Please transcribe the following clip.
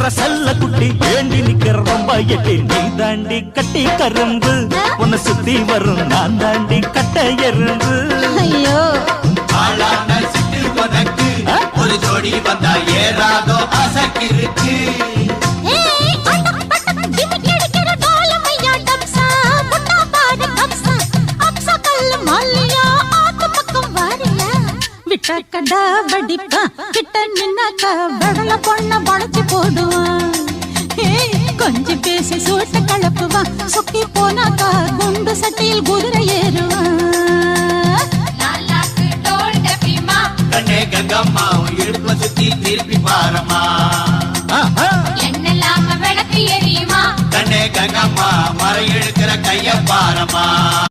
நிக்கிற செல்ல குட்டி ஏண்டி நிக்கிற ரொம்ப எட்டி நீ தாண்டி கட்டி கரும்பு உன்னை சுத்தி வரும் நான் தாண்டி கட்ட எறும்பு ஐயோ ஆளான சிட்டு உனக்கு ஒரு ஜோடி வந்தா ஏறாதோ அசக்கு இருக்கு விட்டக்கடா வடிப்பா கிட்ட நின்னாக்கா வடல பொண்ண வளைச்சு போடுவான் கொஞ்சம் பேசி சூட்ட கலப்புவான் சுக்கி போனாக்கா குண்டு சட்டையில் குதிரை ஏறுவான் கண்ணே கங்கம்மா இடுப்ப சுத்தி திருப்பி பாரமா என்னெல்லாம விளக்கு எரியுமா கண்ணே கங்கம்மா மரம் இழுக்கிற கைய பாரமா